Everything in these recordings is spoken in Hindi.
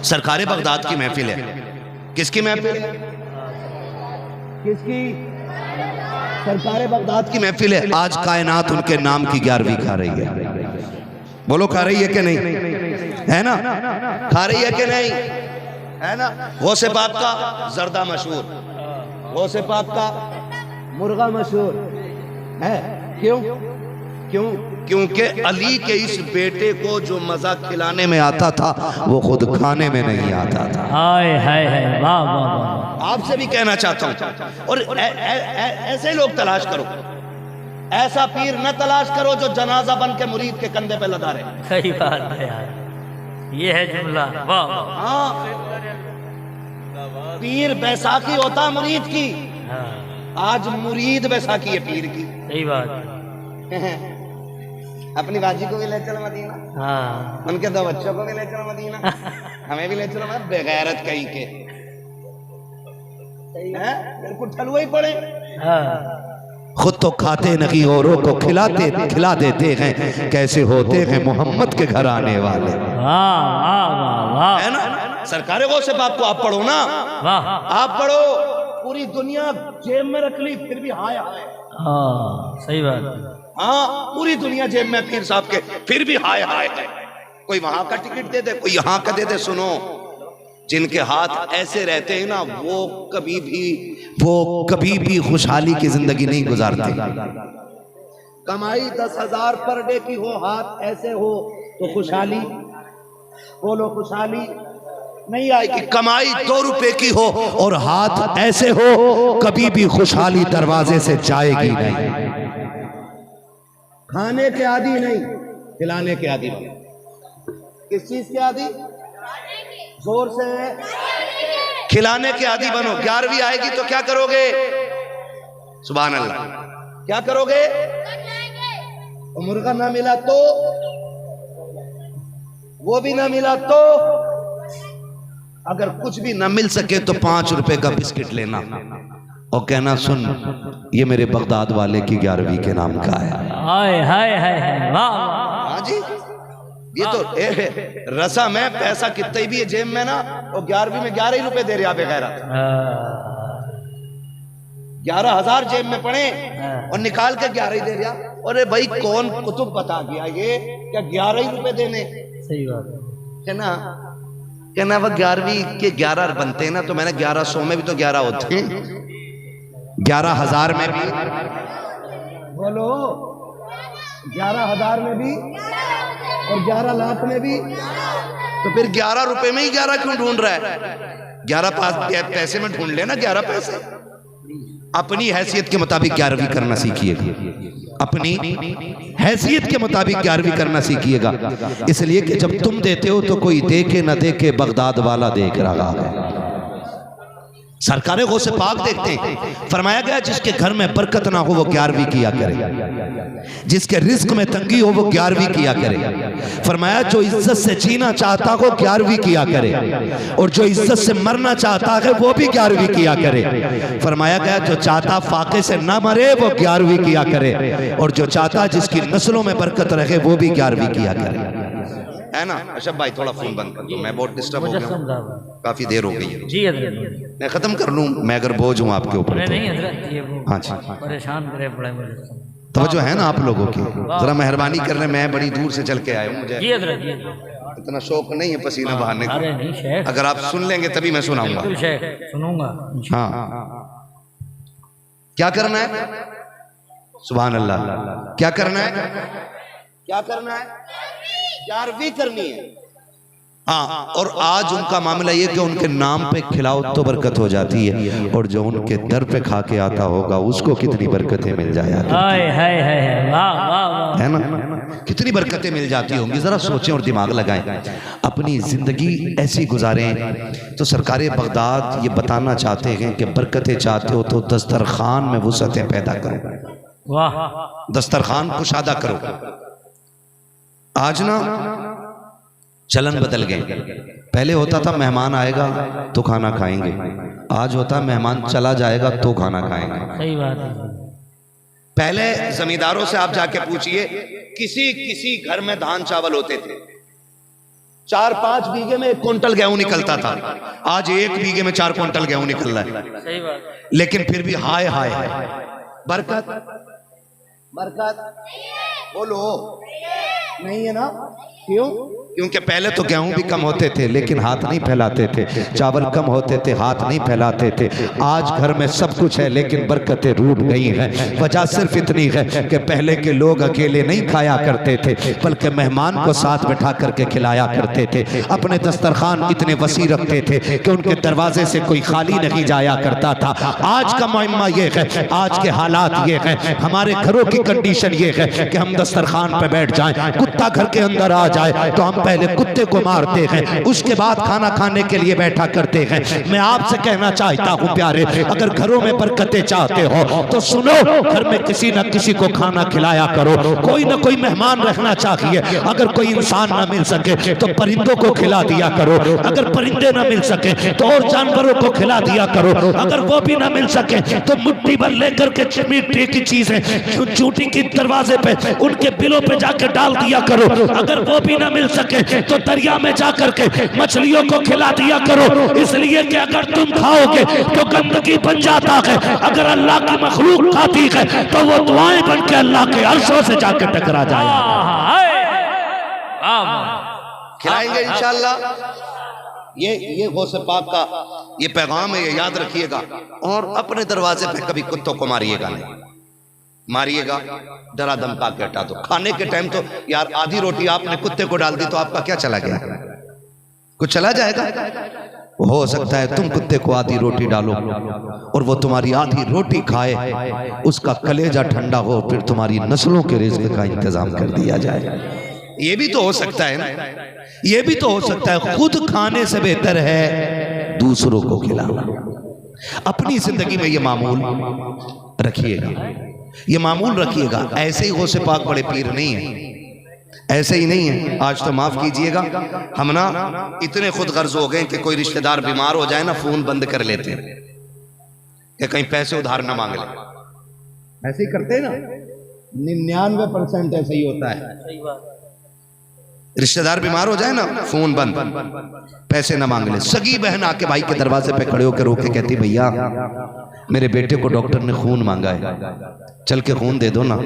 सरकार बगदाद की महफिल है। किसकी महफिल है? किसकी? सरकार बगदाद की महफिल है। आज कायनात उनके नाम की 11वीं खा रही है। बोलो खा रही है कि नहीं? है ना? खा रही है कि नहीं? है ना? गौसे पाक का जर्दा मशहूर, गौसे पाक का मुर्गा मशहूर है। क्यों? क्यों? क्योंकि अली के इस बेटे को जो मजा खिलाने में आता था वो खुद खाने में नहीं आता था। हाय हाय हाय, वाह वाह वाह। आपसे भी कहना चाहता हूं, और ऐसे लोग तलाश करो, ऐसा पीर न तलाश करो जो जनाजा बन के मुरीद के कंधे पे लगा रहे। सही बात है यार, ये है जुमला, वाह वाह। हाँ, पीर बैसाखी होता मुरीद की, हाँ, आज मुरीद बैसाखी है पीर की। सही बात है। अपनी बाजी को भी ले चलो मदीना, हाँ, उनके 2 बच्चों को भी ले चलो मदीना, हमें भी ले चलो। मैं बेगैरत कहीं के मेरे को ठलुआ ही पड़े। हाँ, खुद तो खाते नहीं औरों को खिला देते हैं, कैसे होते हैं मोहम्मद के घर आने वाले। वाह वाह वाह वाह, है ना? सरकार गौसे पाक को आप पढ़ो ना, वाह, आप पढ़ो। पूरी दुनिया जेब में रख ली फिर भी हाय हाय। हाँ, सही बात है। हाँ, पूरी दुनिया जेब में पीर साहब के फिर भी हाय हाय है। कोई वहां का टिकट दे दे, कोई यहाँ का दे दे। सुनो, जिनके हाथ ऐसे रहते हैं ना, वो कभी भी खुशहाली की जिंदगी नहीं गुजारते। कमाई 10,000 पर डे की हो, हाथ ऐसे हो तो खुशहाली, बोलो खुशहाली नहीं आएगी। कमाई 2 रुपए की हो और हाथ ऐसे हो, कभी भी खुशहाली दरवाजे से जाएगी नहीं। खाने के आदी नहीं, खिलाने के आदी बनो। किस चीज के आदी? जोर से खिलाने के आदी बनो। 11वीं आएगी तो क्या करोगे? सुभान अल्लाह, क्या करोगे? तो मुर्गा ना मिला तो, वो भी ना मिला तो, अगर कुछ भी ना मिल सके तो 5 रुपए का बिस्किट लेना और कहना, सुन ये मेरे बगदाद वाले की 11वीं के नाम का है। हाय हाय हाय हाय, वाह। हाँ जी, ये तो रसम है। पैसा कितना भी है जेब में ना, और 11वीं में 11 ही रुपए दे रहे आप बेगैरत। 11,000 जेब में पड़े और निकाल के 11 ही दे रहा। अरे भाई, कौन कुतुब बता गया ये क्या 11 ही रुपए देने? सही बात है ना? कहना वह 11वीं के 11 बनते हैं ना, तो मैंने 1100 में भी तो 11 होते हैं, 11,000 में भी, बोलो 11,000 में भी और 11 लाख में भी। तो फिर 11 रुपए में ही 11 क्यों ढूंढ रहा है? 11 पैसे में ढूंढ लेना 11 पैसे। अपनी हैसियत के मुताबिक 11वीं करना सीखिएगा, अपनी हैसियत के मुताबिक 11वीं करना सीखिएगा। इसलिए कि जब तुम देते हो तो कोई देखे न देखे, बगदाद वाला देख रहा है। सरकारें गौसे पाक देखते हैं। फरमाया गया जिसके घर में बरकत ना हो वो 11वीं किया करे, जिसके रिस्क में तंगी हो वो 11वीं किया करे। फरमाया जो इज्जत से जीना चाहता हो 11वीं किया करे, और जो इज्जत से मरना चाहता है वो भी 11वीं किया करे। फरमाया गया जो चाहता फाके से ना मरे वो 11वीं किया करे, और जो चाहता जिसकी नस्लों में बरकत रखे वो भी 11वीं किया करे। है ना? अशब भाई थोड़ा फोन बंद कर दो, मैं बहुत डिस्टर्ब हो गया, काफी देर हो गई है। जी हजरत, मैं खत्म कर लूं, मैं अगर बोझ हूं आपके ऊपर तो। नहीं हजरत, ये वो हाँ जी, परेशान करे पड़े मुझे। तो जो है ना आप लोगों की, जरा मेहरबानी कर रहे। मैं बड़ी दूर से चल के आया हूँ, मुझे जी हजरत, जी इतना शौक नहीं है पसीना बहाने का। अरे नहीं शेख, अगर आप सुन लेंगे तभी मैं सुनाऊंगा। बिल्कुल शेख, सुनूंगा। हाँ, क्या करना है? सुभान अल्लाह, क्या करना है? क्या करना है? 11वीं करनी है। हाँ, और आज उनका मामला ये कि उनके नाम पे खिलाओ तो बरकत हो जाती है, और जो उनके दर पे खा के आता होगा उसको कितनी बरकतें मिल जाया। हाय हाय हाय, वाह वाह वाह, है ना? कितनी बरकतें मिल जाती होंगी। जरा सोचें और दिमाग लगाएं, अपनी जिंदगी ऐसी गुजारें। तो सरकार बगदाद ये बताना चाहते हैं कि बरकतें चाहते हो तो दस्तरखान में वुसअतें पैदा करो, वाह, दस्तरखान कुशादा करो। आज ना चलन बदल गए। पहले होता था मेहमान आएगा तो खाना खाएंगे, आज होता मेहमान चला जाएगा तो खाना खाएंगे। सही बात है। पहले जमींदारों से आप जाके पूछिए, किसी किसी घर में धान चावल होते थे, 4-5 बीघे में 1 कुंटल गेहूं निकलता था, आज 1 बीघे में 4 कुंटल गेहूं निकल रहा है। सही बात। लेकिन फिर भी हाय हाय बरकत बरकत बोलो नहीं है ना। क्यों? क्योंकि पहले तो गेहूं भी कम होते थे लेकिन हाथ नहीं फैलाते थे, चावल कम होते थे हाथ नहीं फैलाते थे। आज घर में सब कुछ है लेकिन बरकतें रूठ गई हैं। वजह सिर्फ इतनी है कि पहले के लोग अकेले नहीं खाया करते थे बल्कि मेहमान को साथ बैठा करके खिलाया करते थे। अपने दस्तरखान इतने वसी रखते थे कि उनके दरवाजे से कोई खाली नहीं जाया करता था। आज का मामला ये है, आज के हालात ये है, हमारे घरों की कंडीशन ये है कि हम दस्तरखान पे बैठ जाएं, कुत्ता घर के अंदर आ जाए तो हम पहले कुत्ते को मारते हैं, उसके बाद खाना खाने के लिए बैठा करते हैं। मैं आपसे कहना चाहता हूं प्यारे, अगर घरों में बरकतें चाहते हो तो सुनो, घर में किसी न किसी को खाना खिलाया करो। कोई ना कोई मेहमान रखना चाहिए। अगर कोई इंसान ना मिल सके तो परिंदों को खिला दिया करो, अगर परिंदे ना मिल सके तो और जानवरों को खिला दिया करो, अगर वो भी ना मिल सके तो मुट्ठी भर लेकर के मिट्टी की चीजें चूटी के दरवाजे पे उनके बिलों पे जाकर डाल दिया करो। अगर वो भी ना मिल सके तो दरिया में जाकर के मछलियों को खिला दिया करो, इसलिए कि अगर तुम खाओगे तो गंदगी बन जाता है। अगर अल्लाह की मखलूक खाती है तो वो दुआएं बन के अल्लाह के अर्शों से जाकर टकरा जाए। खिलाएंगे इंशाअल्लाह। ये गौसे पाक का ये पैगाम है, ये याद रखिएगा। और अपने दरवाजे पे कभी कुत्तों को मारिएगा नहीं, मारिएगा डरा धमका के हटा दो। खाने के टाइम तो यार आधी रोटी आपने कुत्ते को डाल दी तो आपका क्या चला गया? कुछ चला जाएगा? हो सकता है तुम कुत्ते को आधी रोटी डालो और वो तुम्हारी आधी रोटी खाए, उसका कलेजा ठंडा हो, फिर तुम्हारी नस्लों के रिज़्क़ का इंतजाम कर दिया जाए। ये भी तो हो सकता है ना, ये भी तो हो सकता है। खुद खाने से बेहतर है दूसरों को खिलाना। अपनी जिंदगी में ये मामूल रखिएगा, ये मामूल रखिएगा। ऐसे ही गौसे पाक बड़े पीर नहीं है, ऐसे ही नहीं है। आज तो माफ कीजिएगा, हम ना इतने खुद गर्ज हो गए कि कोई रिश्तेदार बीमार हो जाए ना फोन बंद कर लेते हैं कि कहीं पैसे उधार ना मांग ले। ऐसे ही करते हैं ना, 99% ऐसे ही होता है। रिश्तेदार बीमार हो जाए ना फोन बंद, पैसे ना मांग ले। सगी बहन आके भाई के दरवाजे पे खड़े होकर रोके कहती भैया मेरे बेटे को डॉक्टर ने खून मांगा है, चल के खून दे दो ना।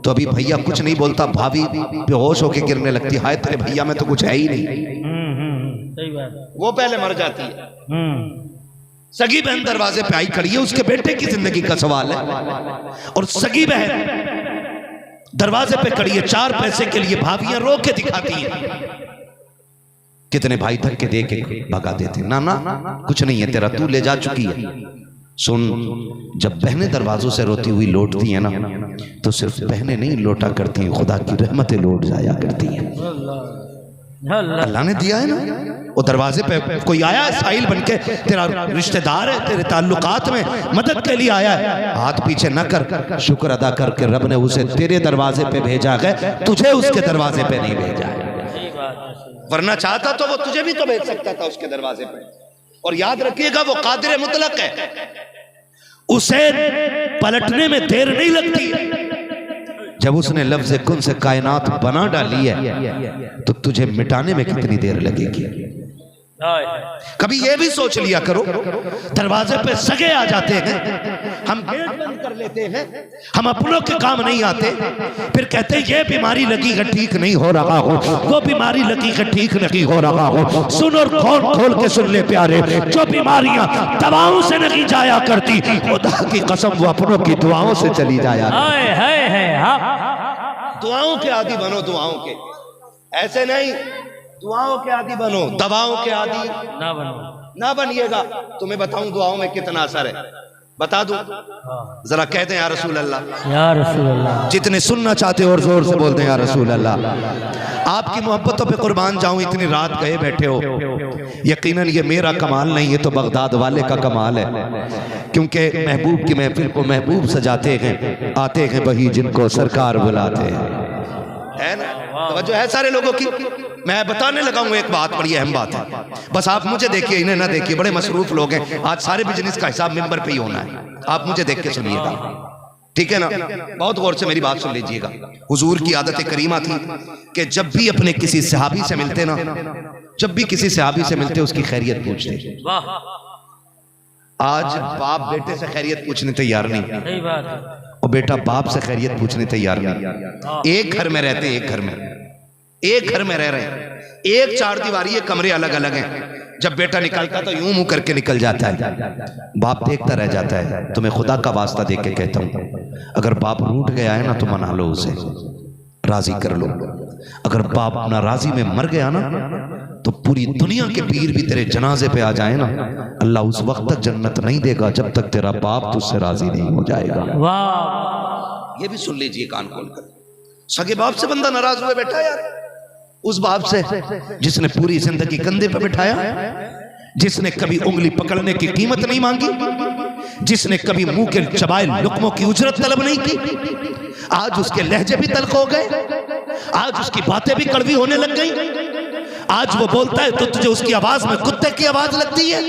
तो अभी भैया कुछ नहीं बोलता, भाभी बेहोश होके गिरने लगती, हाय तेरे भैया में तो कुछ है ही नहीं। सही बात। वो पहले मर जाती है। सगी बहन दरवाजे पे आई खड़ी है, उसके बेटे की जिंदगी का सवाल है। और सगी बहन दरवाजे पे खड़ी है, 4 पैसे के लिए भाभियां रो के दिखाती हैं। कितने भाई धक्के दे के भगा देते, ना ना कुछ नहीं है तेरा, तू ले जा चुकी है। सुन, जब बहनें दरवाजों से रोती हुई लौटती हैं ना तो सिर्फ बहनें नहीं लौटा करती हैं, खुदा की रहमतें लौट जाया करती हैं। अल्लाह ने दिया है ना। वो दरवाजे पे कोई आया है साहिल बन के, तेरा रिश्तेदार है, तेरे ताल्लुकात में मदद के लिए आया है, हाथ पीछे न कर, शुक्र अदा करके रब ने उसे तेरे दरवाजे पे भेजा है, तुझे उसके दरवाजे पे नहीं भेजा है। वरना चाहता तो वो तुझे भी तो भेज सकता था उसके दरवाजे पे। और याद रखिएगा वो कादिर मुतलक है, उसे पलटने में देर नहीं लगती। जब उसने लफ्ज़ कुन से कायनात बना डाली है तो तुझे मिटाने में कितनी देर लगेगी। कभी ये भी सोच लिया करो, दरवाजे पे सगे आ जाते हैं, हम गेट बंद कर लेते हैं, हम अपनों के काम नहीं आते, फिर कहते हैं ये बीमारी लगी है ठीक नहीं हो रहा हो, वो बीमारी लगी है ठीक नहीं हो रहा हो। सुन और खोल के सुन ले प्यारे, जो बीमारियां दवाओं से नहीं जाया करती, खुदा की कसम वो अपनों की दुआओं से चली जाया। दुआओं के आदि बनो, दुआओं के, ऐसे नहीं दुआओं के आदि बनो, दवाओं के आदि ना बनो, ना बनिएगा। तुम्हें बताऊं दुआओं में कितना असर है, बता दूं? जरा कह दें या रसूल अल्लाह, या रसूल अल्लाह। जितने सुनना चाहते हो और जोर से बोलते हैं या रसूल अल्लाह। आपकी मोहब्बतों पे कुर्बान जाऊं, इतनी रात गए बैठे हो। यकीनन ये मेरा कमाल नहीं, ये तो बगदाद वाले का कमाल है, क्योंकि महबूब की महफिल को महबूब सजाते हैं, आते हैं वही जिनको सरकार बुलाते हैं, है ना? तवज्जो है सारे लोगों की। मैं बताने लगा हूं एक बात, बड़ी अहम बात है, बस आप मुझे देखिए, इन्हें ना देखिए। बड़े मसरूफ लोग हैं, आज सारे बिजनेस का हिसाब मिंबर पे ही होना है, आप मुझे देख के सुनिएगा, ठीक है ना? बहुत गौर से मेरी बात सुन लीजिएगा। हुजूर की आदत करीमा थी कि जब भी अपने किसी सहाबी से मिलते ना जब भी किसी सहाबी से मिलते उसकी खैरियत पूछते। वाह, आज बाप बेटे से खैरियत पूछने तैयार नहीं, सही बात है। और बेटा बाप से खैरियत पूछने तैयार नहीं। एक घर में रहते हैं, एक घर में रह रहे हैं, एक चार दीवारी, ये कमरे अलग अलग हैं। जब बेटा निकलता तो यूं मुंह करके निकल जाता है, बाप देखता रह जाता है। तो मैं खुदा का वास्ता देख के कहता हूं, अगर बाप रूठ गया है ना तो मना लो, उसे राजी कर लो। अगर बाप नाराजी में मर गया ना तो पूरी दुनिया के पीर भी तेरे जनाजे पे आ जाए ना, अल्लाह उस वक्त तक जन्नत नहीं देगा जब तक तेरा बाप तुझसे राजी नहीं हो जाएगा। वाह, ये भी सुन लीजिए कान खोल कर। सगे बाप से बंदा नाराज हुए बैठा यार, उस बाप से जिसने पूरी जिंदगी कंधे पे बिठाया, जिसने कभी उंगली पकड़ने की कीमत नहीं मांगी, जिसने कभी मुंह के चबाए लुकमों की उजरत तलब नहीं की, आज उसके लहजे भी तल्ख हो गए, आज उसकी बातें भी कड़वी होने लग गई। आज वो बोलता है तो तुझे उसकी आवाज में कुत्ते की आवाज लगती है।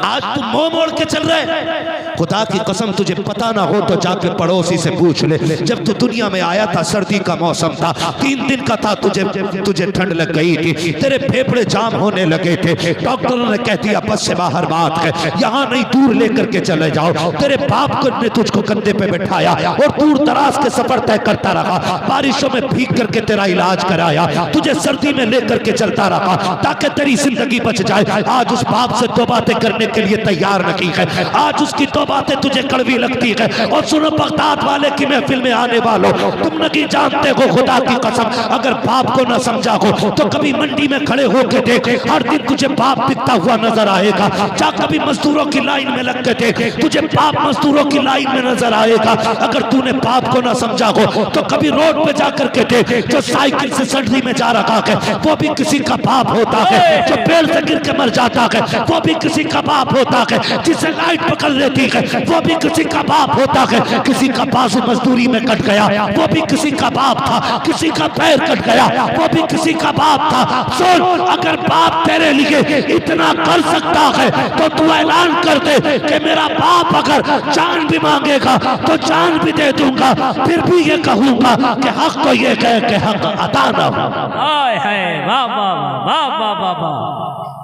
आज तू मुंह मोड़ के चल रहा है। खुदा की कसम तुझे पता ना हो तो जाके पड़ोसी से पूछ ले, जब तू दुनिया में आया था सर्दी का मौसम था, 3 दिन का था, तुझे ठंड लग गई थी, तेरे फेफड़े जाम होने लगे थे, डॉक्टरों ने कह दिया बस से बाहर बात है, यहाँ नहीं दूर लेकर के चले जाओ। तेरे बाप ने तुझको कंधे पे बैठाया और दूर दराज के सफर तय करता रहा, बारिशों में भीग करके तेरा इलाज कराया, तुझे सर्दी में लेकर के चलता रहा ताकि तेरी जिंदगी बच जाए। आज उस बाप से दो बातें करने के लिए तैयार नहीं है, आज उसकी दो बातें तुझे कड़वी लगती है। और सुनो बगदाद वाले की महफिल में आने वालों, तुम नहीं जानते हो खुदा की कसम, अगर बाप को न समझा हो तो कभी मंडी में खड़े होकर देख, हर दिन तुझे बाप बिकता हुआ नजर आएगा। जा कभी मजदूरों की लाइन में लग के देख, तुझे बाप मजदूरों की लाइन में नजर आएगा। अगर तूने बाप को न समझा हो तो कभी रोड पे जाकर के देख, जो साइकिल से सर्दी में जा रहा है वो भी किसी का बाप होता है, जो पेड़ से गिर के मर जाता है वो भी किसी का बाप होता है, जिसे लाइट पकड़ लेती है वो भी किसी का बाप होता है, किसी का बाजू मजदूरी में कट गया वो भी किसी का बाप था, किसी का पैर कट गया वो भी किसी का बाप था। सुन, अगर बाप तेरे लिए इतना कर सकता है तो तू ऐलान कर दे कि मेरा बाप अगर जान भी मांगेगा तो जान भी दे दूंगा, फिर भी ये कहूंगा कि हक को ये कहे कि हक अता ना हो। हाय हाय, वाह वाह वाह वाह वाह वाह,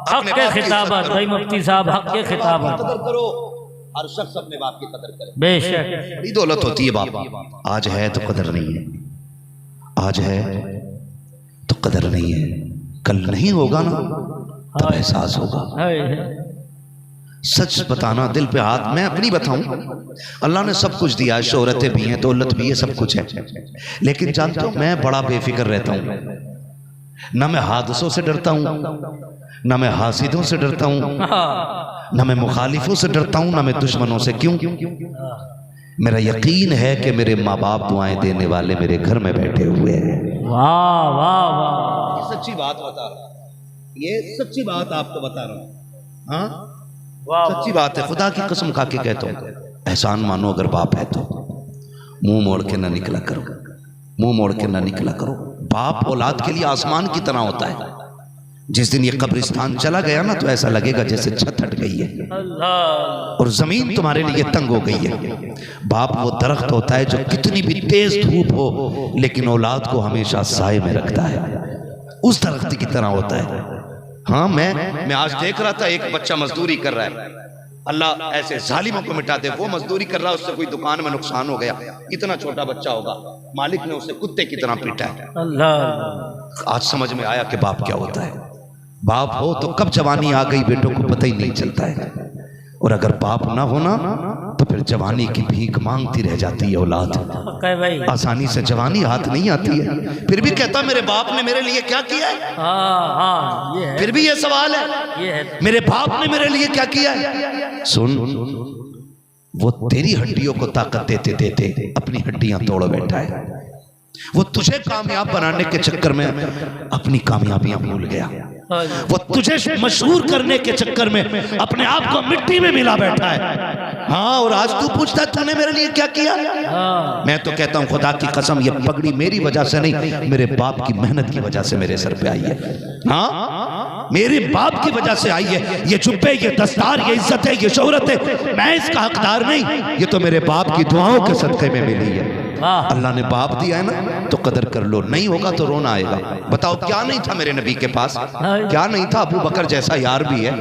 हक के खिताबत भाई मुफ्ती साहब, हक के खिताबत करो, हर शख्स अपने बाप की कदर करे। बेशक बड़ी दौलत होती है बाप, आज है तो कदर नहीं है, आज है तो कदर नहीं है, कल नहीं होगा ना तब एहसास होगा। सच बताना, दिल पे हाथ, मैं अपनी बताऊं, अल्लाह ने सब कुछ दिया है, शोहरतें भी हैं, दौलत भी है, सब कुछ है, लेकिन जानते हो मैं बड़ा बेफिक्र रहता हूं। ना मैं हादसों से डरता हूं, ना मैं हासिदों से डरता हूं, ना मैं मुखालिफों से डरता हूं, ना मैं दुश्मनों से। क्यों? मेरा यकीन है कि मेरे माँ बाप दुआएं देने वाले मेरे घर में बैठे हुए हैं। वाह वाह वाह, ये सच्ची बात बता रहा हूं, ये सच्ची बात आपको बता रहा हूं। हाँ, सच्ची बात है, खुदा की कसम खा के कहता हूं। एहसान मानो अगर बाप है तो मुंह मोड़ के ना निकला करो, मुंह मोड़ के ना निकला करो। बाप औलाद के लिए आसमान की तरह होता है। जिस दिन ये कब्रिस्तान चला गया ना तो ऐसा लगेगा जैसे छत हट गई है और जमीन तुम्हारे लिए तंग हो गई है। बाप वो दरख्त होता है जो कितनी भी तेज धूप हो लेकिन औलाद को हमेशा साए में रखता है, उस दरख्त की तरह होता है। हाँ, मैं आज देख रहा था, एक बच्चा मजदूरी कर रहा है, अल्लाह ऐसे जालिमों को मिटा दे। वो मजदूरी कर रहा है, उससे कोई दुकान में नुकसान हो गया, इतना छोटा बच्चा होगा, मालिक ने उसे कुत्ते की तरह पीटा है। अल्लाह, आज समझ में आया कि बाप क्या होता है। बाप हो तो कब जवानी आ गई बेटों को पता ही नहीं चलता है, और अगर बाप ना होना तो फिर जवानी की भीख मांगती रह जाती है औलाद। आसानी से जवानी हाथ नहीं आती है। फिर भी कहता मेरे बाप ने मेरे लिए क्या किया है। हाँ, ये है। फिर भी ये सवाल है, ये है, मेरे बाप ने मेरे लिए क्या किया है। सुन, वो तेरी हड्डियों को ताकत देते देते अपनी हड्डियां तोड़ बैठा है। वो तुझे कामयाब बनाने के चक्कर में अपनी कामयाबियां भूल गया। वो तुझे मशहूर करने के चक्कर में अपने आप को मिट्टी में मिला बैठा है। हाँ, और आज तू पूछता तूने मेरे लिए क्या किया। मैं तो कहता हूँ खुदा की कसम, ये पगड़ी मेरी वजह से नहीं, मेरे बाप की मेहनत की वजह से मेरे सर पे आई है। हाँ, मेरे बाप की वजह से आई है। ये जुब्बे, ये दस्तार, ये इज्जत है, ये शोहरत है, मैं इसका हकदार नहीं, ये तो मेरे बाप की दुआओं के सदक़े में मिली है। अल्लाह ने बाप दिया है ना तो कदर कर लो, नहीं होगा तो रोना आएगा। बताओ क्या नहीं था मेरे नबी के पास, क्या नहीं था? अबू बकर जैसा यार भी है,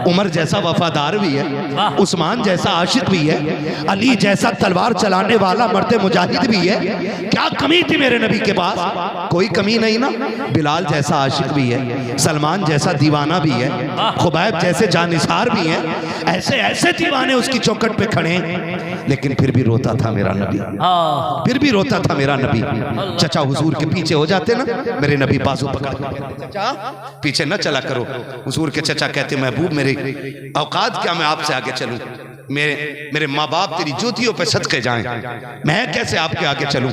उमर जैसा वफादार भी है, उस्मान जैसा आशिक भी है, अली जैसा तलवार चलाने वाला मर्द मुजाहिद भी है। क्या कमी थी मेरे नबी के पास? कोई कमी नहीं ना। बिलाल जैसा आशिक भी है, सलमान जैसा दीवाना भी है, खुबैब जैसे जानिसार भी है, ऐसे ऐसे दीवाने उसकी चौखट पे खड़े हैं, लेकिन फिर भी रोता था मेरा नबी, फिर भी रोता था मेरा नबी। चचा हुजूर के पीछे हो जाते ना, मेरे नबी बाजू पकड़, चचा पीछे न चला करो। हुजूर के चचा कहते महबूब मेरे औकात क्या, मैं आपसे आगे चलूं? मेरे माँ बाप तेरी जूतियों पे सदके जाएं, मैं कैसे आपके आगे चलूं?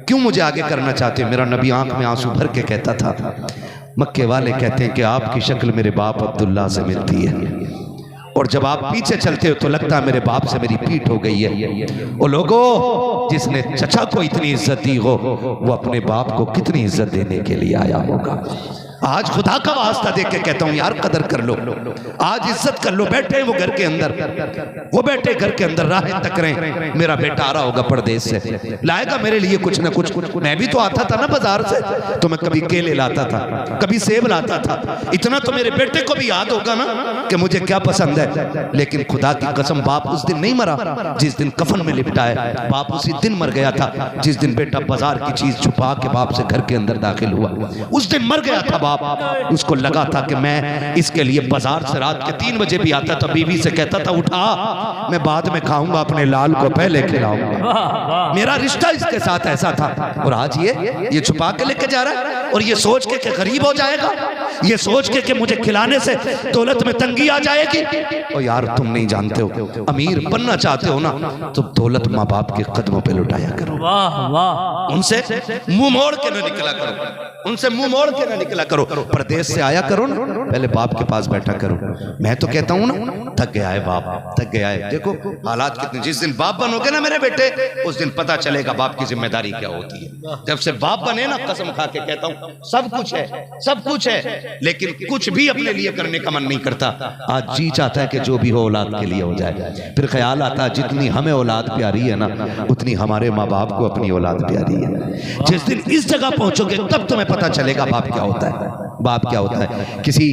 क्यों मुझे आगे करना चाहते हो? मेरा नबी आंख में आंसू भर के कहता था, मक्के वाले कहते हैं कि आपकी शक्ल मेरे बाप अब्दुल्ला से मिलती है, और जब आप पीछे चलते हो तो लगता है मेरे बाप से मेरी पीठ हो गई है। ओ लोगो, जिसने चचा को इतनी इज्जत दी हो वो अपने बाप को कितनी इज्जत देने के लिए आया होगा। आज खुदा का वास्ता देख के कहता हूं यार, कदर कर लो, आज इज्जत कर लो। बैठे वो घर के अंदर, वो बैठे घर के अंदर राहें तक रहे, मेरा बेटा आ रहा होगा परदेश से, लाएगा मेरे लिए कुछ ना कुछ। मैं भी तो आता था ना बाजार से, तो मैं कभी केले लाता था, कभी सेब लाता था। इतना तो मेरे बेटे को भी याद होगा ना कि मुझे क्या पसंद है। लेकिन खुदा की कसम, बाप उस दिन नहीं मरा जिस दिन कफन में लिपटा है, बाप उसी दिन मर गया था जिस दिन बेटा बाजार की चीज छुपा के बाप से घर के अंदर दाखिल हुआ। उस दिन मर गया था बाप। उसको लगा था कि मैं इसके लिए बाजार से रात के 3 बजे भी आता था, बीवी से कहता था उठा, मैं बाद में खाऊंगा, अपने लाल को पहले खिलाऊंगा। मेरा रिश्ता इसके साथ ऐसा था। और आज ये छुपा के लेके जा रहा है, और ये सोच के कि गरीब हो जाएगा, ये सोच के कि मुझे खिलाने से दौलत में तंगी आ जाएगी। और यार तुम नहीं जानते हो, अमीर बनना चाहते हो ना तो दौलत माँ बाप के कदमों पे लुटाया करो। उनसे मुंह मोड़ के ना निकला करो, उनसे मुंह मोड़ के ना निकला करो। प्रदेश से आया करो ना, पहले बाप के पास बैठा करो। मैं तो कहता हूँ ना, थक गया है बाप, थक गया है। देखो हालात कितने, जिस दिन बाप बनोगे ना मेरे बेटे, उस दिन पता चलेगा बाप की जिम्मेदारी क्या होती है। जब से बाप बने ना, कसम खा के कहता हूँ, सब कुछ है, सब कुछ है, लेकिन कुछ भी अपने लिए करने का मन नहीं करता। आज जी चाहता है कि जो भी हो औलाद के लिए हो जाए। फिर ख्याल आता है जितनी हमें औलाद प्यारी है ना, उतनी हमारे माँ बाप को अपनी औलाद प्यारी है। जिस दिन इस जगह पहुंचोगे तब तुम्हें पता चलेगा बाप क्या होता है, बाप क्या होता है। किसी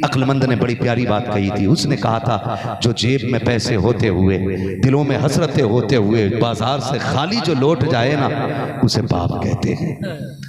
अक्लमंद ने बड़ी प्यारी बात कही थी। उसने कहा था, जो जेब में पैसे होते हुए, दिलों में हसरतें होते हुए, बाजार से खाली जो लौट जाए ना, उसे बाप कहते हैं।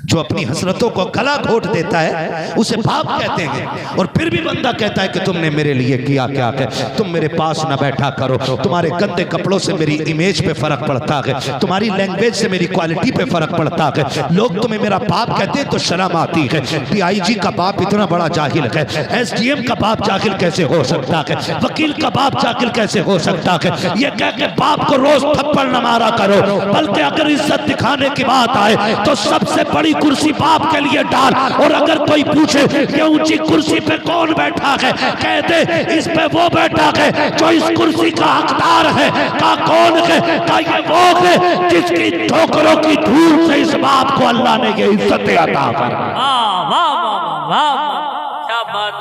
जो अपनी हसरतों को गला घोट देता है उसे बाप कहते हैं। और फिर भी बंदा कहता है कि तुमने मेरे लिए किया क्या है, तुम मेरे पास ना बैठा करो, तुम्हारे गंदे कपड़ों से मेरी इमेज पे फर्क पड़ता है, तुम्हारी लैंग्वेज से मेरी क्वालिटी पे फर्क पड़ता है, लोग तुम्हें मेरा बाप कहते हैं तो शर्म आती है। DIG का बाप इतना बड़ा जाहिल है, SDM का बाप जाहिल कैसे हो सकता है, वकील का बाप जाहिल कैसे हो सकता है। ये कह के बाप को रोज थप्पड़ न मारा करो, बल्कि अगर इज्जत दिखाने की बात आए तो सबसे बड़ी कुर्सी बाप के लिए डाल। और अगर कोई पूछे ये ऊंची कुर्सी पे कौन बैठा है, कह दे इस पे वो बैठा है जो इस कुर्सी का हकदार है। का कौन है? का ये वो है जिसकी ठोकरों की धूल से इस बाप को अल्लाह ने ये इज्जत अता कर।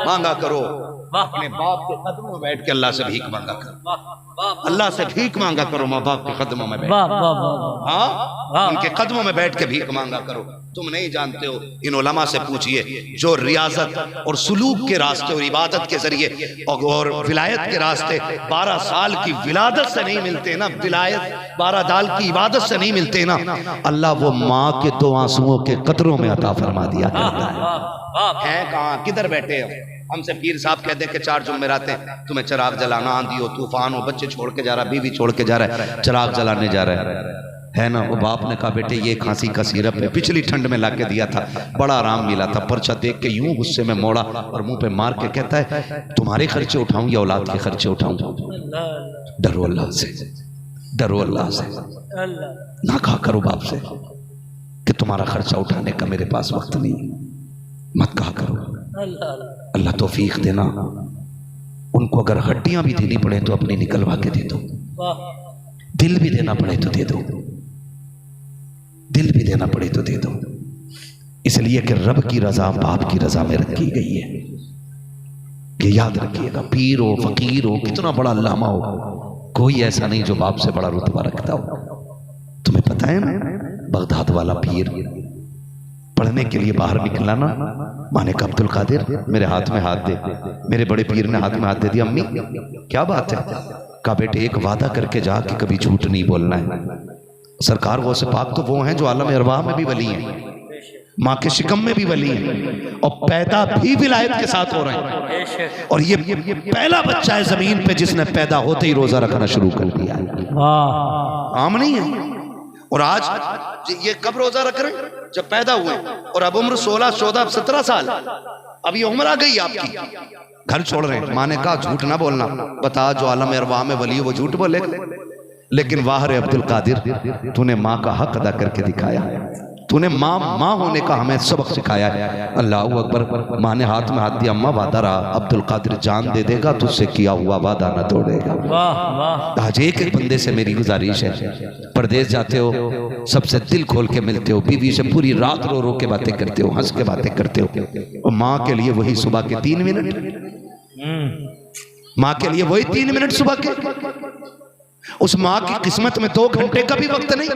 मांगा करो, अपने बाप के कदमों में बैठ के अल्लाह से भीख मांगा करो, अल्लाह से भीख मांगा करो। माँ बाप के कदमों में बैठ, हाँ, उनके कदमों में बैठ के भीख मांगा करो। तुम नहीं जानते हो, इन उलमा से पूछिए जो रियाजत और सुलूक के रास्ते और इबादत के जरिए और विलायत के रास्ते 12 साल की विलादत से नहीं मिलते ना, विलायत 12 साल की इबादत से नहीं मिलते ना, अल्लाह वो माँ के 2 आंसुओं के कतरों में अता फरमा दिया करता है। कहाँ, किधर बैठे हो? हमसे पीर साहब कहते हैं कि 4 जुमेरात तुम्हें चिराग जलाना, आंधी हो तूफान हो, बच्चे छोड़ के जा रहा है, बीवी छोड़ के जा रहा है, चिराग जलाने जा रहा है ना। वो बाप ने कहा बेटे ये खांसी का सिरप है, पिछली ठंड में लाके दिया था, बड़ा आराम मिला था। पर्चा देख के यूं गुस्से में मोड़ा और मुंह पे मार के कहता है तुम्हारे खर्चे उठाऊं या औलाद के खर्चे उठाऊं? डरो अल्लाह से, डरो अल्लाह से, ना कहा करो बाप से कि तुम्हारा खर्चा उठाने का मेरे पास वक्त नहीं, मत कहा करो। अल्लाह तौफीक देना। उनको अगर हड्डियां भी देनी पड़े तो अपनी निकलवा के दे दो, दिल भी देना पड़े तो दे दो, दिल भी देना पड़े तो दे दो। इसलिए कि रब की रजा बाप की रजा में रखी गई है, ये याद रखिएगा। पीर हो, फकीर हो, कितना बड़ा अल्लामा हो, कोई ऐसा नहीं जो बाप से बड़ा रुतबा रखता हो। तुम्हें पता है ना, बगदाद वाला पीर पढ़ने के लिए बाहर निकला ना, माँ ने कहा अब्दुल कादिर मेरे हाथ में हाथ दे। मेरे बड़े पीर ने हाथ में हाथ दे दिया। अम्मी क्या बात है? कहा बेटे एक वादा करके जा कि कभी झूठ नहीं बोलना है। सरकार गौसे पाक तो वो हैं जो आलम अरवाह में भी वली हैं, माँ के शिकम में भी वली हैं, और पैदा भी विलायत के साथ हो रहे हैं। और ये पहला बच्चा है जमीन पे जिसने पैदा होते ही रोजा रखना शुरू कर दिया। आम नहीं है। और आज ये कब रोजा रख रहे हैं? जब पैदा हुए। और अब उम्र 16, 14, 17 साल, अब ये उम्र आ गई आपकी, घर छोड़ रहे हैं। माँ ने कहा झूठ ना बोलना, बता जो आलम अरवाह में वली वो झूठ बोलेगा। लेकिन वाह रे अब्दुल कादिर, तूने माँ का हक अदा करके दिखाया, तूने माँ होने का हमें सबक सिखाया है। अल्लाह अकबर। माँ ने हाथ में हाथ दिया। अम्मा वादा रहा, अब्दुल कादिर जान दे देगा, तुझसे किया हुआ वादा न तोड़ेगा। आज एक एक बंदे से मेरी गुजारिश है, परदेश जाते हो सबसे दिल खोल के मिलते हो, बीवी से पूरी रात रो रो के बातें करते हो, हंस के बातें करते हो, और माँ के लिए वही सुबह के 3 मिनट, माँ के लिए वही 3 मिनट सुबह के। उस माँ की किस्मत में 2 घंटे का भी वक्त नहीं,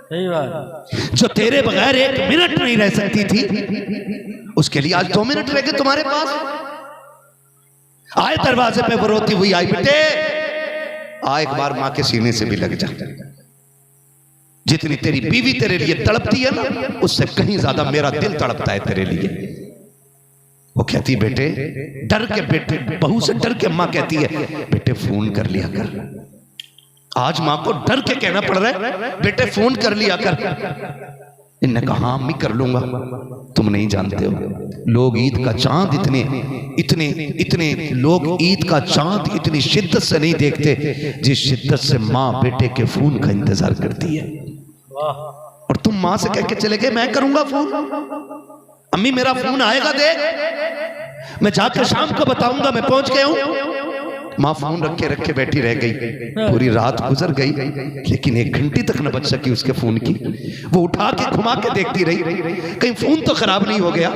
सही बात। जो तेरे बगैर 1 मिनट नहीं रह सकती थी, उसके लिए आज 2 मिनट रह गए तुम्हारे पास। आए दरवाजे पे वो रोती हुई आई, बेटे आ एक बार माँ के सीने से भी लग जा। जितनी तेरी बीवी तेरे लिए तड़पती है ना, उससे कहीं ज्यादा मेरा दिल तड़पता है तेरे लिए। वो कहती बेटे डर के, बेटे बहू से डर के माँ कहती है बेटे फोन कर लिया कर। आज माँ को डर के कहना पड़ रहा है बेटे फोन कर लिया कर। इन्होंने कहा हाँ मैं कर लूंगा। तुम नहीं जानते हो, लोग ईद का चांद इतने लोग ईद का चांद इतनी शिद्दत से नहीं देखते जिस शिद्दत से माँ बेटे के फोन का इंतजार करती है। और तुम माँ से कह के चले गए मैं करूंगा फोन, अम्मी मेरा फोन आएगा देख, मैं जाकर शाम को बताऊंगा मैं पहुंच गया हूं। माँ फोन रखे रखे बैठी रह गई, पूरी रात गुजर गई, लेकिन 1 घंटे तक न बच सकी उसके फोन की। वो उठा के घुमा के देखती रही, कहीं फोन तो खराब नहीं हो गया,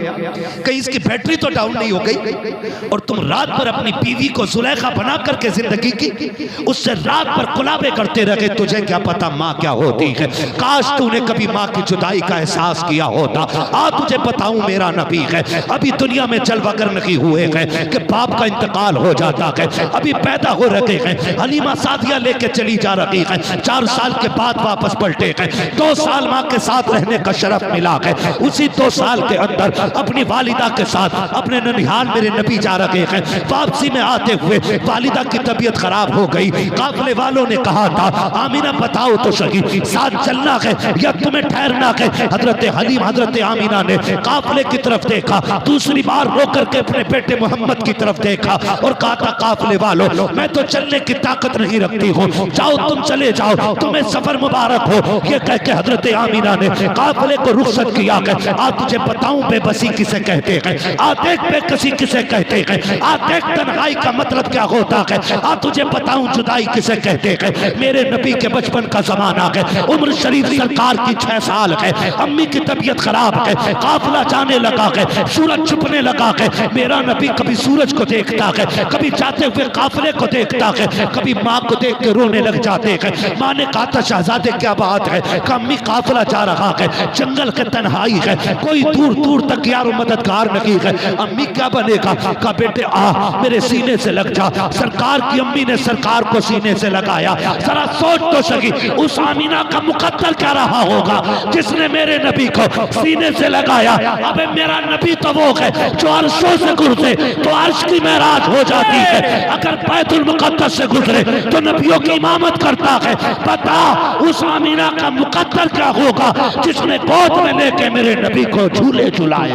कहीं इसकी बैटरी तो डाउन नहीं हो गई। और तुम रात भर अपनी बीवी को जुलेखा बना करके जिंदगी की, उससे रात भर कुलाबे करते रहे। तुझे क्या पता माँ क्या होती है? काश तूने कभी माँ की जुदाई का एहसास किया होता। आज तुझे बताऊं मेरा नबी है, अभी दुनिया में जलवागर नहीं हुए हैं कि बाप का इंतकाल हो जाता है, अभी पैदा हो रहे हैं। हलीमा सादिया लेके चली जा रही है, 4 साल के बाद वापस पलटे हैं। 2 साल माँ के साथ रहने का शरफ मिला है। उसी 2 साल के अंदर अपनी वालिदा के साथ अपने ननिहाल मेरे नबी जा रहे हैं। वापसी में आते हुए वालिदा की तबीयत खराब हो गई। काफिले वालों ने कहा था आमीना बताओ तो सही साथ चलना है या तुम्हें ठहरना है। हजरत हलीम हजरत आमीना ने काफिले की तरफ देखा, दूसरी बार रो करके अपने बेटे मोहम्मद की तरफ देखा और कहा था काफिले वालों मैं तो चलने की ताकत नहीं रखती हूँ, जाओ तुम चले जाओ, तुम्हें सफर मुबारक हो। ये कह के हजरत आमीना ने काफिले को रुखसत किया। आज तुझे बताऊं बेबसी किसे कहते हैं, आज देख बेकसी किसे कहते हैं, आज देख तन्हाई का मतलब क्या होता है, आज तुझे बताऊं जुदाई किसे कहते हैं। मेरे नबी के बचपन का जमाना है, उम्र शरीफ सरकार की 6 साल है, अम्मी की तबीयत खराब है, काफिला जाने लगा है, सूरज छुपने लगा है। मेरा नबी कभी सूरज को देखता है, कभी जाते हुए काफिले को देखता है, कभी माँ को देख के रोने लग जाते हैं। माँ ने कहा था शहजादे क्या बात है? अम्मी काफिला जा रहा है, जंगल के तन्हाई है, कोई दूर दूर तक यार मददगार नहीं है, अम्मी क्या बनेगा? कहा बेटे आ मेरे सीने से लग जा। सरकार की अम्मी ने सरकार को सीने से लगाया। जरा सोच तो सही उस आमीना का मुकद्दर क्या रहा होगा जिसने मेरे नबी को सीने से लगाया। अबे मेरा नबी तो वो है जो अर्शों से गुजरे तो अर्श की महराज हो जाती है, अगर बैतुल मुकद्दस से गुजरे तो नबियों की इमामत करता है। बता उस आमीना का मुकद्दर क्या होगा जिसने गोद में लेके मेरे नबी को झूले झुलाए।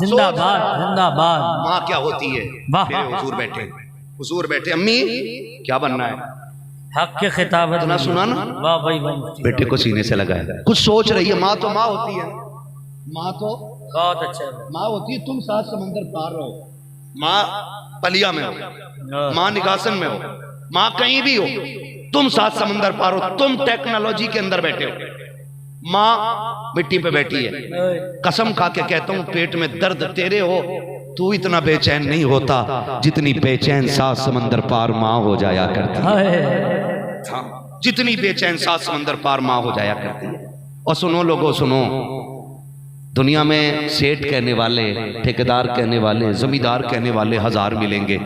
जिंदाबाद जिंदाबाद। माँ क्या होती है? हुजूर बैठे अम्मी क्या बनना है? हक के खिताब ना सुना ना, वाह भाई वाह। बेटे को सीने से लगाया, कुछ सोच रही है। माँ तो माँ होती है, माँ तो बहुत अच्छा माँ होती है। तुम 7 समंदर पार रहो, माँ पलिया में हो, माँ निगासन में हो, माँ कहीं भी हो, तुम 7 समंदर पार हो। तुम टेक्नोलॉजी के अंदर बैठे हो, माँ मिट्टी पे बैठी है। कसम खा के कहता हूं पेट में दर्द तेरे हो तू इतना बेचैन नहीं होता जितनी बेचैन 7 समंदर पार माँ हो जाया करती है। हाँ, जितनी बेचैन 7 समंदर पार माँ हो जाया करती है। और सुनो लोगों सुनो, दुनिया में सेठ कहने वाले, ठेकेदार कहने वाले, जमींदार कहने वाले हजार मिलेंगे,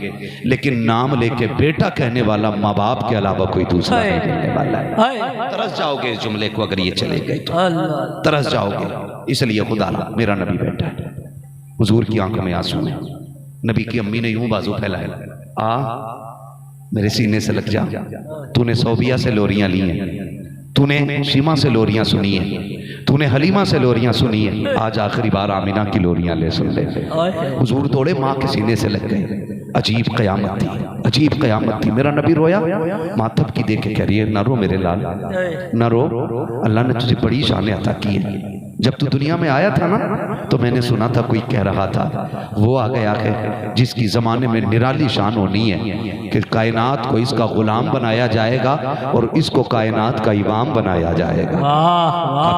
लेकिन नाम लेके बेटा कहने वाला माँ बाप के अलावा कोई दूसरा नहीं मिलने वाला है। तरस जाओगे इस जुमले को अगर ये चले गए तो, तरस जाओगे। इसलिए खुदा मेरा नबी बैठा है, हुजूर की आंखों में आंसू है। नबी की अम्मी ने यूं बाजू फैलाया, आ मेरे सीने से लग जा, तूने सौबिया से लोरियां ली हैं, तूने शीमा से लोरियां सुनी है, तूने हलीमा से लोरियां सुनी है, आज आखिरी बार आमिना की लोरियां ले सुन ले। हुजूर दौड़े, माँ के सीने से लग गए। अजीब कयामत थी, अजीब कयामत थी। मेरा नबी रोया, मातब की देख के कह रही है, न रो मेरे लाल, न रो, अल्लाह ने तुझे बड़ी शान अता की है। जब तू दुनिया में आया था ना, तो मैंने सुना था कोई कह रहा था, वो आ गया है जिसकी ज़माने में निराली शान होनी है कि कायनात को इसका गुलाम बनाया जाएगा और इसको कायनात का इमाम बनाया जाएगा।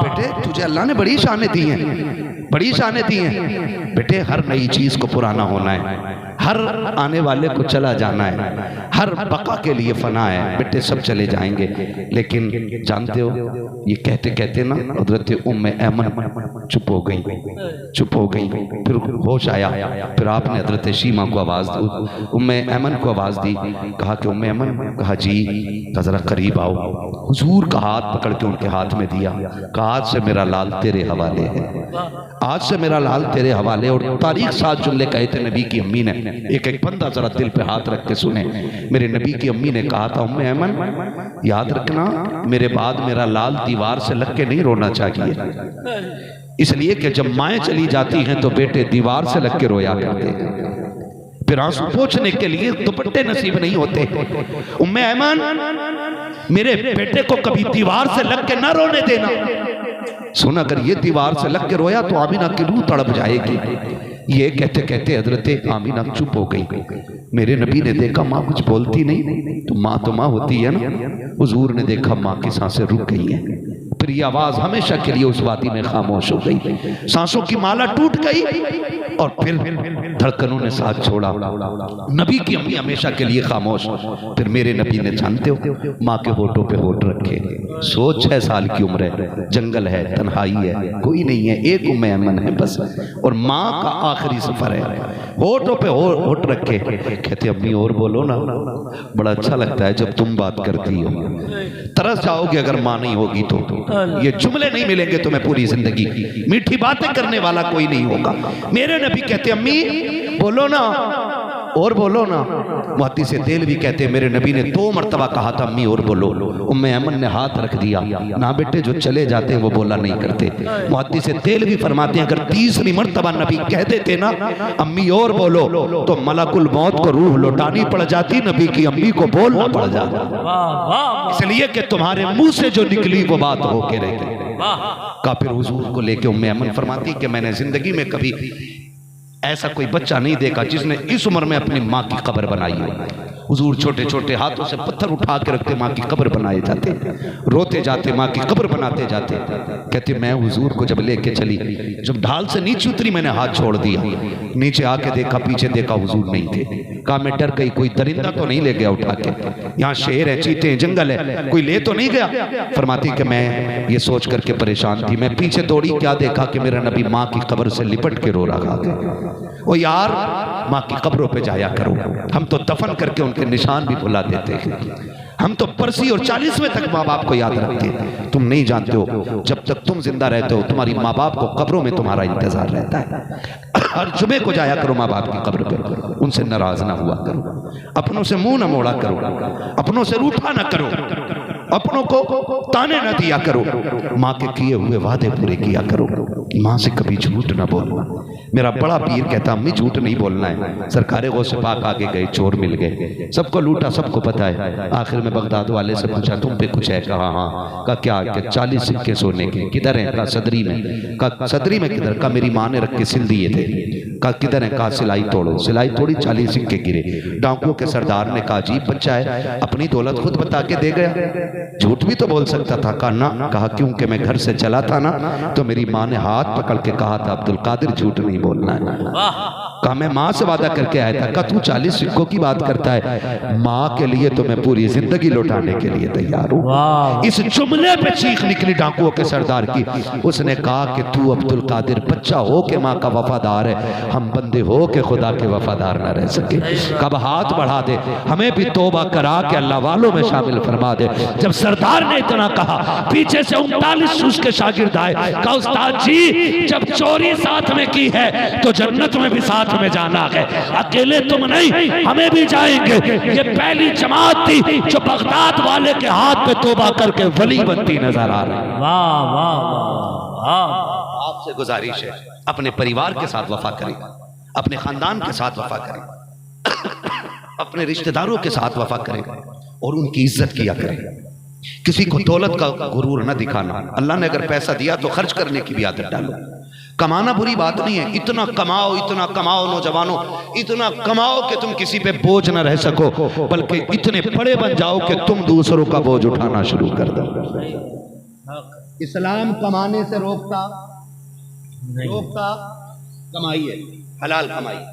बेटे तुझे अल्लाह ने बड़ी शानें दी हैं, बड़ी शानें दी हैं। बेटे हर नई चीज़ को पुराना होना है, हर आने वाले को चला जाना है, हर बका के लिए फना है। बेटे सब चले जाएंगे, लेकिन जानते हो ये कहते कहते ना हज़रत उम्मे ऐमन चुप हो गई, चुप हो गई। फिर होश आया, फिर आपने हज़रत शीमा को आवाज़ दी, उम्मे ऐमन को आवाज़ दी, कहा कि उम्मे ऐमन, कहा जी, कहा ज़रा करीब आओ। हुजूर का हाथ पकड़ के उनके हाथ में दिया, कहा आज से मेरा लाल तेरे हवाले है, आज से मेरा लाल तेरे हवाले। और तारीख 7 जुमले कहे थे नबी की अम्मी ने, एक एक बंदा जरा दिल पे हाथ रख के सुने। मेरे नबी की अम्मी ने कहा था, उम्मे ऐमन याद रखना, मेरे बाद मेरा लाल दीवार से लग के नहीं रोना चाहिए, इसलिए कि जब माएँ चली जाती हैं तो बेटे दीवार से लग के रोया करते हैं, फिर आंसू पोंछने के लिए दुपट्टे नसीब नहीं होते। उम्मे ऐमन मेरे बेटे को कभी दीवार से लग के ना रोने देना। सुन, अगर ये दीवार से लग के रोया तो आमिना की रूह तड़प जाएगी। ये कहते कहते हजरत आमिना चुप हो गई। मेरे नबी ने देखा माँ कुछ बोलती नहीं, तो माँ होती है ना। हुजूर ने देखा माँ की सांसें रुक गई हैं, फिर ये आवाज हमेशा के लिए उस वादी में खामोश हो गई, सांसों की माला टूट गई और फिर धड़कनों ने साथ छोड़ा। नबी की अम्मी हमेशा के लिए खामोश। फिर मेरे नबी ने, जानते हो, माँ के होठों पे होठ रखे। 106 साल की उम्र है, जंगल है, तन्हाई है, कोई नहीं है, एक उम्मे ऐमन है बस, और माँ का आखिरी सफर है। होठों पे होठ रखे, कहते अम्मी और बोलो ना, बड़ा अच्छा लगता है जब तुम बात करती हो, तरस जाओगे अगर माँ नहीं होगी तो। ये जुमले नहीं मिलेंगे तुम्हें पूरी जिंदगी, मीठी बातें करने वाला कोई नहीं होगा। मेरे नबी कहते अम्मी बोलो ना, और बोलो ना। मुहद्दिस से तेल भी कहते मेरे नबी ने 2 मरतबा कहा था अम्मी और बोलो। उम्मे ऐमन ने हाथ रख दिया, ना बेटे जो चले जाते हैं वो बोला नहीं करते। मुहद्दिस से तेल भी फरमाते हैं अगर 3री मरतबा नबी कह देते ना अम्मी और बोलो तो मलकुल मौत को रूह लौटानी पड़ जाती, नबी की अम्मी को बोलना पड़ जाता, इसलिए कि तुम्हारे मुंह से जो निकली वो बात होके रही। काफिर हुजूर को लेके उम्मे ऐमन फरमाती कि मैंने जिंदगी में कभी ऐसा कोई बच्चा नहीं देखा जिसने इस उम्र में अपनी माँ की कब्र बनाई हो। हुजूर छोटे छोटे हाथों से पत्थर उठा के रखते, माँ की कब्र बनाए जाते, रोते जाते, माँ की कब्र बनाते जाते। कहते मैं हुजूर को जब लेके चली, जब ढाल से नीचे उतरी मैंने हाथ छोड़ दिया, नीचे आके देखा, पीछे देखा हुजूर नहीं थे। कहा मैं डर गई, कोई दरिंदा तो नहीं ले गया उठा के, यहाँ शेर है, चीते हैं, जंगल है, कोई ले तो नहीं गया। फरमाती कि मैं ये सोच करके परेशान थी, मैं पीछे दौड़ी, क्या देखा कि मेरा नबी माँ की कब्र से लिपट के रो रहा था। ओ यार माँ की कब्रों पे जाया करो, हम तो दफन करके उनके निशान भी भुला देते हैं, हम तो परसी और 40वें तक माँ बाप को याद रखते हैं। तुम नहीं जानते हो जब तक तुम जिंदा रहते हो तुम्हारी माँ बाप को कब्रों में तुम्हारा इंतजार रहता है। हर जुमे को जाया करो माँ बाप की कब्र पे, उनसे नाराज ना हुआ करो, अपनों से मुंह ना मोड़ा करो, अपनों से रूठा ना करो, अपनों को ताने ना दिया करो, माँ के किए हुए वादे पूरे किया करो, माँ से कभी झूठ ना बोलना। मेरा बड़ा पीर कहता अम्मी झूठ नहीं बोलना है। सरकारे गौसे पाक आगे गए, चोर मिल गए, सबको लूटा, सबको पता है। आखिर में बगदाद वाले से पूछा तुम पे कुछ है? कहा हाँ। का क्या? 40 सिक्के सोने के। किधर है? का सदरी में। का सदरी में किधर? का मेरी माँ ने रख के सिल दिए थे। का किधर है? कहा सिलाई तोड़ो। सिलाई तोड़ी, 40 सिक्के गिरे। डाकुओं के सरदार ने कहा अजीब बच्चा है, अपनी दौलत खुद बता के दे गया, झूठ भी तो बोल सकता था। कहा ना। कहा क्योंकि मैं घर से चला था ना तो मेरी माँ ने हाथ पकड़ के कहा था अब्दुल कादिर झूठ नहीं बोलना है। कहा मैं माँ से वादा करके आया था। कहा तू 40 सिक्कों की बात करता है, माँ के लिए तो मैं पूरी जिंदगी लौटाने के लिए तैयार हूँ। इस जुमले पे चीख निकली डाकुओं के सरदार की। उसने कहा कि तू अब्दुल कादिर बच्चा हो के माँ का वफादार है, हम बंदे हो के खुदा के वफादार न रह सके। कब हाथ बढ़ा दे, हमें भी तौबा करा के अल्लाह वालों में शामिल फरमा दे। जब सरदार ने इतना कहा, पीछे से 39 उसके शागिर्द आए। कहा उस्ताद जी जब चोरी साथ में की है तो जन्नत में भी साथ में जाना है, अकेले तुम नहीं हमें भी जाएंगे। ये पहली जमात थी जो बगदाद वाले के हाथ पे तौबा करके वली बनती नजर आ रही। वाह वाह वाह। आपसे गुजारिश है अपने परिवार के साथ वफा करें, अपने खानदान के साथ वफा करें, अपने रिश्तेदारों के साथ वफा करें और उनकी इज्जत किया करें। किसी को दौलत का गुरूर न दिखाना। अल्लाह ने अगर पैसा दिया तो खर्च करने की भी आदत डालो। कमाना बुरी बात नहीं है, इतना कमाओ नौजवानों, इतना कमाओ कि तुम किसी पे बोझ न रह सको, बल्कि इतने बड़े बन जाओ कि तुम दूसरों का बोझ उठाना शुरू कर दो। इस्लाम कमाने से रोकता कमाइए, हलाल कमाइए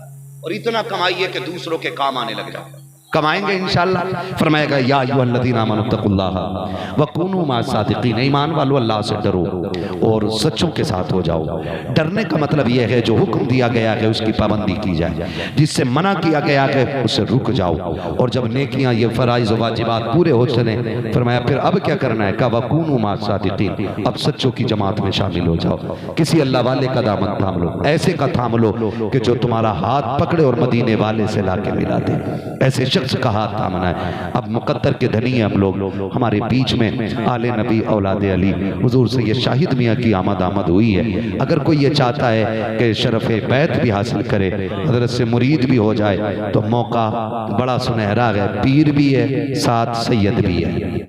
और इतना कमाइए कि दूसरों के काम आने लग जाओ। कमाएंगे इंशाअल्लाह। फरमाएगा या अय्युहल्लज़ीना आमनुत्तकुल्लाह वकुनू मास्सादिकीन, ईमान वालों अल्लाह से डरो और सच्चों के साथ हो जाओ। डरने का मतलब यह है जो हुक्म दिया गया है उसकी पाबंदी की जाए, जिससे मना किया गया है उससे रुक जाओ। और जब नेकियां ये फराइज व वाजिबात पूरे हो चले, फरमाया फिर अब क्या करना है? का वकुनू मास्सादिकीन, अब सच्चों की जमात में शामिल हो जाओ। किसी अल्लाह वाले का दामन थाम लो, ऐसे का थाम लो कि जो तुम्हारा हाथ पकड़े और मदीने वाले से लाके मिला दे। ऐसे शख्स का हाथ थामना है। अब मुकद्दर के धनी हम लोग, हमारे बीच में आले नबी औलादे अली हुजूर से ये शाहिद मियाँ की आमद हुई है। अगर कोई ये चाहता है कि शरफ़े बैत भी हासिल करे, हज़रत से मुरीद भी हो जाए, तो मौका बड़ा सुनहरा है। पीर भी है साथ सैयद भी है।